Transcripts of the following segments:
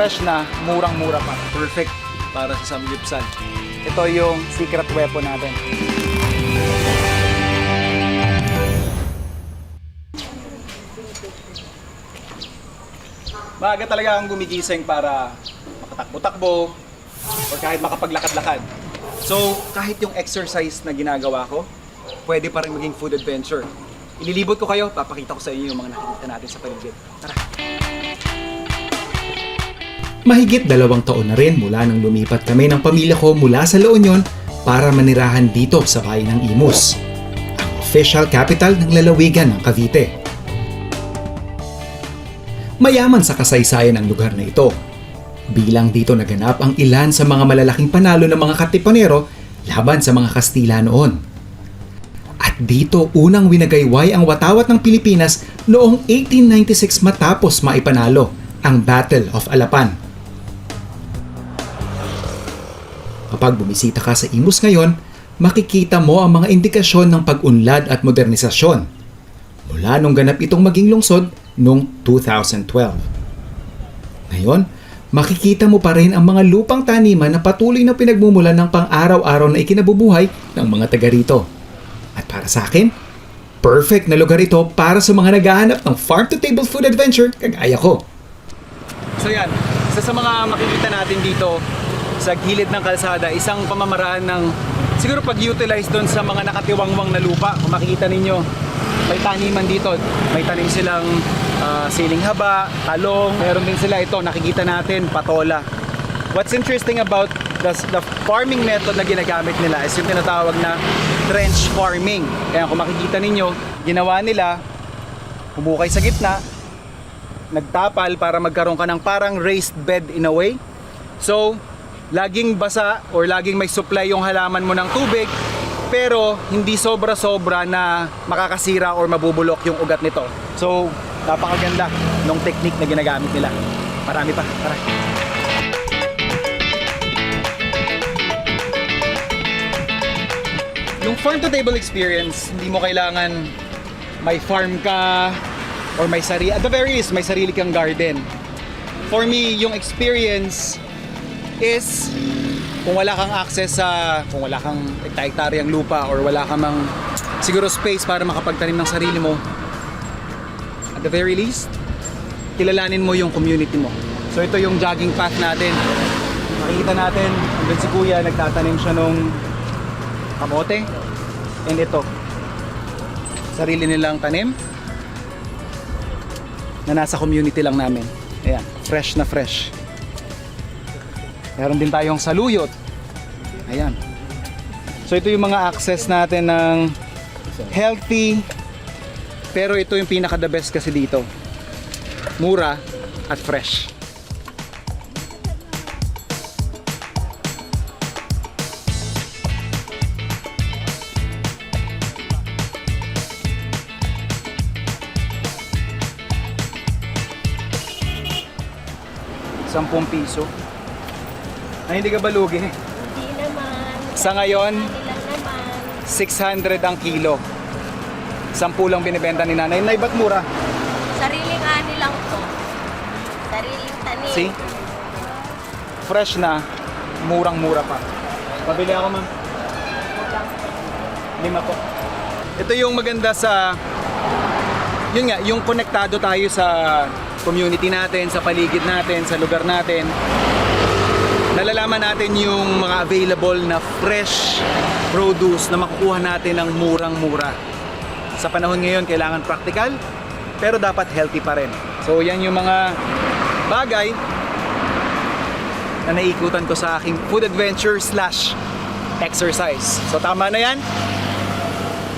fresh na, murang-mura pa. Perfect para sa samgyupsal. Ito yung secret weapon natin. Maaga talaga akong gumigising para makatakbo-takbo o kahit makapaglakad-lakad. So, kahit yung exercise na ginagawa ko, pwede pa rin maging food adventure. Ililibot ko kayo, papakita ko sa inyo yung mga nakikita natin sa paligid. Tara! Mahigit 2 taon na rin mula nang lumipat kami ng pamilya ko mula sa La Union para manirahan dito sa bayan ng Imus, ang official capital ng lalawigan ng Cavite. Mayaman sa kasaysayan ang lugar na ito. Bilang dito naganap ang ilan sa mga malalaking panalo ng mga Katipunero laban sa mga Kastila noon. At dito unang winagayway ang watawat ng Pilipinas noong 1896 matapos maipanalo ang Battle of Alapan. Kapag bumisita ka sa Imus ngayon, makikita mo ang mga indikasyon ng pag-unlad at modernisasyon mula nung ganap itong maging lungsod noong 2012. Ngayon, makikita mo pa rin ang mga lupang taniman na patuloy na pinagmumulan ng pang-araw-araw na ikinabubuhay ng mga taga rito. At para sa akin, perfect na lugar ito para sa mga naghahanap ng farm-to-table food adventure kagaya ko. So yan, isa sa mga makikita natin dito sa gilid ng kalsada, isang pamamaraan ng siguro pag-utilize doon sa mga nakatiwangwang na lupa. Kung makikita ninyo, may taniman dito. May tanim silang siling haba, talong. Meron din sila ito, nakikita natin, patola. What's interesting about the farming method na ginagamit nila is yung tinatawag na trench farming. Kaya kung makikita ninyo, ginawa nila, humukay sa gitna, nagtapal para magkaroon ka ng parang raised bed in a way. So, laging basa or laging may supply yung halaman mo ng tubig, pero hindi sobra-sobra na makakasira or mabubulok yung ugat nito. So, napakaganda ng technique na ginagamit nila. Marami pa. Tara. Yung farm-to-table experience, hindi mo kailangan may farm ka or may sarili. At the very least, may sarili kang garden. For me, yung experience is kung wala kang access sa, kung wala kang hektaryang lupa or wala kang mang siguro space para makapagtanim ng sarili mo, at the very least, kilalanin mo yung community mo. So ito yung jogging path natin. Makikita natin, andun si Kuya, nagtatanim siya nung kamote. And ito, sarili nilang tanim na nasa community lang namin. Ayan, fresh na fresh. Meron din tayong saluyot. Ayan. So ito yung mga access natin ng healthy, pero ito yung pinaka the best kasi dito. Mura at fresh. ₱10. Ay, hindi ka ba lugi? Hindi naman. Sa ngayon, Ilan naman. 600 ang kilo. 10 lang binibenta ni nanay. Nay, ba't mura? Sariling ani lang to. Sariling tanim. See? Fresh na, murang-mura pa. Pabili ako, ma'am. 5 po. Ito yung maganda sa, yun nga, yung konektado tayo sa community natin, sa paligid natin, sa lugar natin. Nalalaman natin yung mga available na fresh produce na makukuha natin ng murang-mura. Sa panahon ngayon, kailangan practical, pero dapat healthy pa rin. So yan yung mga bagay na naikutan ko sa aking food adventure / exercise. So tama na yan.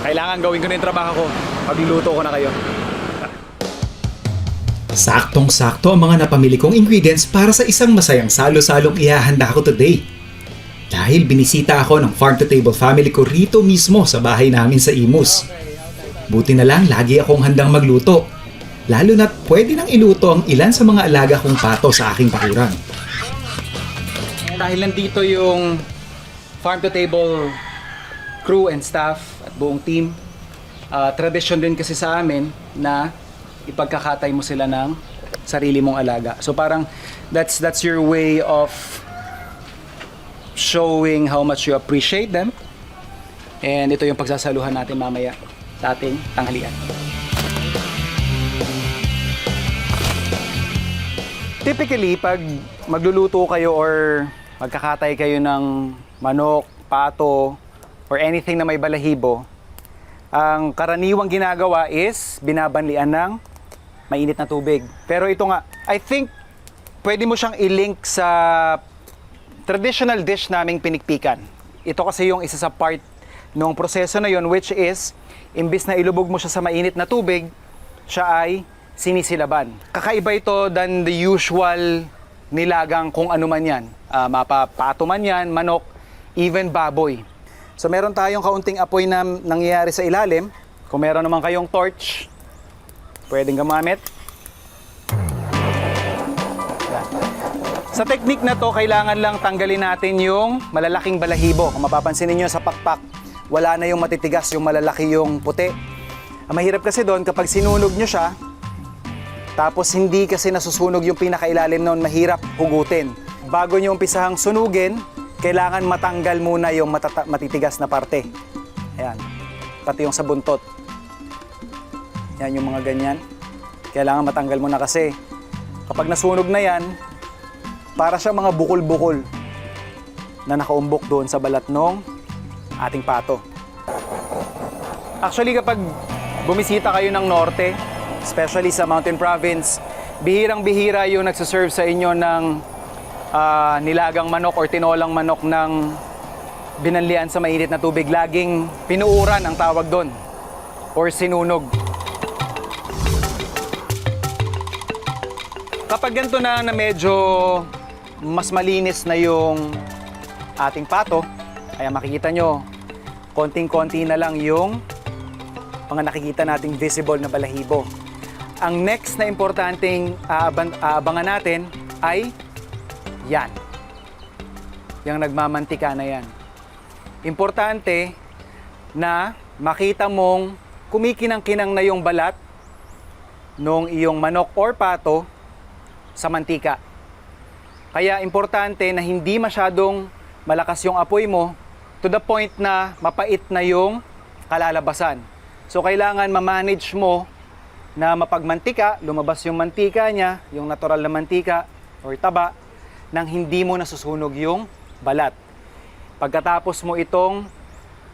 Kailangan gawin ko na yung trabaho ko. Pagluluto ko na kayo. Saktong-sakto ang mga napamili kong ingredients para sa isang masayang salo-salong ihahanda ko today. Dahil binisita ako ng farm-to-table family ko rito mismo sa bahay namin sa Imus. Buti na lang lagi akong handang magluto. Lalo na't pwede nang iluto ang ilan sa mga alaga kong pato sa aking bakuran. Dahil nandito yung farm-to-table crew and staff at buong team, tradisyon din kasi sa amin na ipagkakatay mo sila ng sarili mong alaga. So parang that's your way of showing how much you appreciate them. And ito yung pagsasaluhan natin mamaya sa ating tanghalian. Typically, pag magluluto kayo or magkakatay kayo ng manok, pato, or anything na may balahibo, ang karaniwang ginagawa is binabanlian ng mainit na tubig. Pero ito nga, I think pwede mo siyang i-link sa traditional dish naming pinikpikan. Ito kasi yung isa sa part ng proseso na yon, which is, imbis na ilubog mo siya sa mainit na tubig, siya ay sinisilaban. Kakaiba ito than the usual nilagang kung ano man yan. Mapapato man yan, manok, even baboy. So meron tayong kaunting apoy na nangyayari sa ilalim. Kung meron naman kayong torch, pwedeng gamamit. Yan. Sa technique na to, kailangan lang tanggalin natin yung malalaking balahibo. Kung mapapansin niyo sa pakpak, wala na yung matitigas, yung malalaki yung puti. Ang mahirap kasi doon, kapag sinunog nyo siya, tapos hindi kasi nasusunog yung pinakailalim noon, mahirap hugutin. Bago nyo umpisahang sunugin, kailangan matanggal muna yung matitigas na parte. Ayan, pati yung sa buntot. Yan yung mga ganyan. Kailangan matanggal muna kasi kapag nasunog na yan, para siya mga bukol-bukol na nakaumbok doon sa balat ng ating pato. Actually, kapag bumisita kayo ng norte, especially sa Mountain Province, bihirang-bihira yung nagsaserve sa inyo ng nilagang manok or tinolang manok ng binanlian sa mainit na tubig. Laging pinuuran ang tawag doon or sinunog. Kapag ganito na medyo mas malinis na yung ating pato, kaya makikita nyo, konting-konti na lang yung mga nakikita nating visible na balahibo. Ang next na importanteng aabangan natin ay yan. Yung nagmamantika na yan. Importante na makita mong kumikinang-kinang na yung balat nung iyong manok or pato sa mantika. Kaya importante na hindi masyadong malakas yung apoy mo to the point na mapait na yung kalalabasan. So kailangan ma-manage mo na mapagmantika, lumabas yung mantika niya, yung natural na mantika or taba, nang hindi mo nasusunog yung balat. Pagkatapos mo itong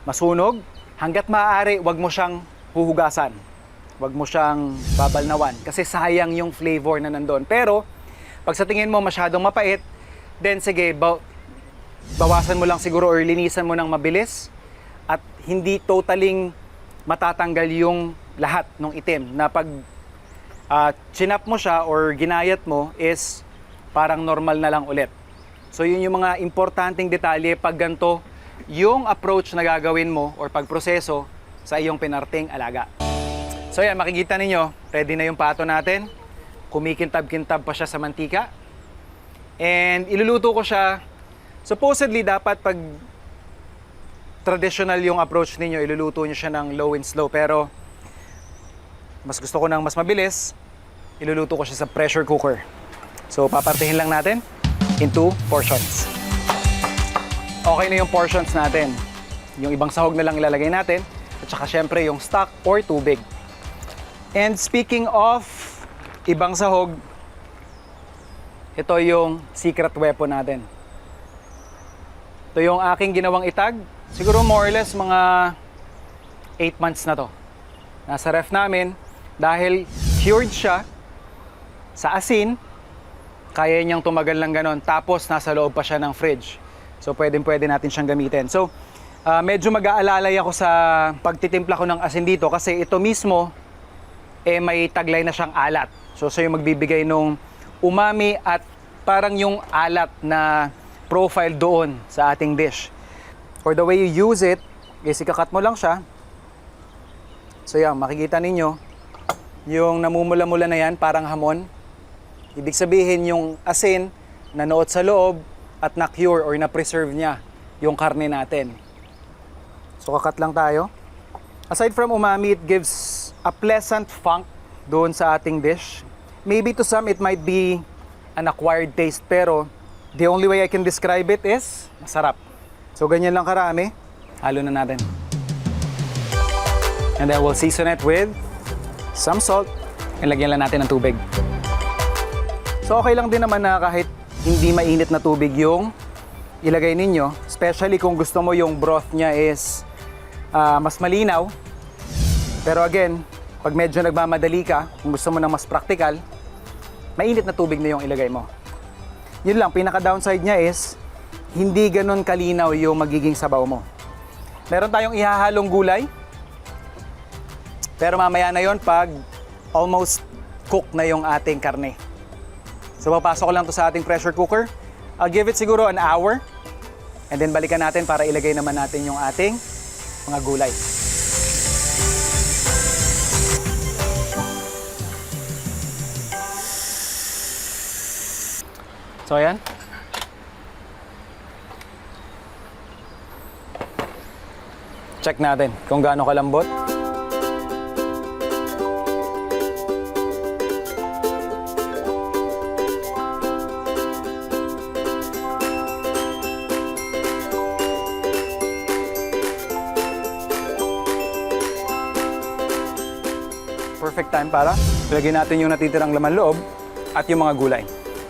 masunog, hanggat maaari, wag mo siyang huhugasan. Wag mo siyang babalnawan kasi sayang yung flavor na nandun. Pero pag sa tingin mo masyadong mapait, then sige, bawasan mo lang siguro or linisan mo ng mabilis at hindi totaling matatanggal yung lahat ng itim na pag chinap mo siya or ginayat mo is parang normal na lang ulit. So yun yung mga importanteng detalye pag ganito yung approach na gagawin mo or pagproseso sa iyong pinarting alaga. So yan, makikita ninyo, ready na yung pato natin. Kumikintab-kintab pa siya sa mantika. And iluluto ko siya. Supposedly, dapat pag traditional yung approach ninyo, iluluto nyo siya ng low and slow. Pero mas gusto ko ng mas mabilis, iluluto ko siya sa pressure cooker. So papartihin lang natin into portions. Okay na yung portions natin. Yung ibang sahog na lang ilalagay natin. At saka syempre yung stock or tubig. And speaking of ibang sahog, ito yung secret weapon natin. Ito yung aking ginawang itag. Siguro more or less mga 8 months na to. Nasa ref namin dahil cured siya sa asin, kaya niyang tumagal lang ganon. Tapos nasa loob pa siya ng fridge. So pwede natin siyang gamitin. So medyo mag-aalalay ako sa pagtitimpla ko ng asin dito kasi ito mismo may taglay na siyang alat. So siya yung magbibigay nung umami at parang yung alat na profile doon sa ating dish. Or the way you use it is ikakat mo lang siya. So yan, makikita ninyo yung namumula-mula na yan parang hamon. Ibig sabihin yung asin nanuot sa loob at na-cure or na-preserve niya yung karne natin. So kakat lang tayo. Aside from umami, it gives a pleasant funk doon sa ating dish. maybe to some it might be an acquired taste, pero the only way I can describe it is masarap. So ganyan lang karami. Halo na natin. And then we'll season it with some salt. And lagyan lang natin ng tubig. So okay lang din naman na kahit hindi mainit na tubig yung ilagay ninyo. Especially kung gusto mo yung broth niya is mas malinaw. Pero again, pag medyo nagmamadali ka, kung gusto mo ng mas practical, mainit na tubig na yung ilagay mo. Yun lang, pinaka-downside niya is hindi ganun kalinaw yung magiging sabaw mo. Meron tayong ihahalong gulay. Pero mamaya na yon pag almost cook na yung ating karne. So papasok ko lang to sa ating pressure cooker. I'll give it siguro an hour. And then balikan natin para ilagay naman natin yung ating mga gulay. So ayan. Check natin kung gaano kalambot. Perfect time para ilagay natin yung natitirang laman loob at yung mga gulay.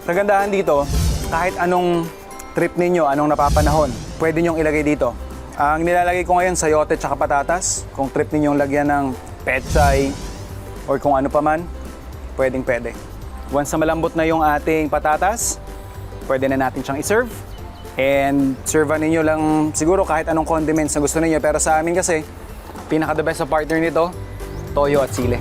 Kagandahan dito, kahit anong trip ninyo, anong napapanahon, pwede nyong ilagay dito. Ang nilalagay ko ngayon, sayote tsaka patatas. Kung trip ninyong lagyan ng pechay or kung ano pa man, pwedeng pwede. Once na malambot na yung ating patatas, pwede na natin siyang iserve. And servean ninyo lang siguro kahit anong condiments na gusto ninyo. Pero sa amin kasi, pinaka-the best sa partner nito, toyo at sili.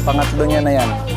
Pangatlo niya na yan.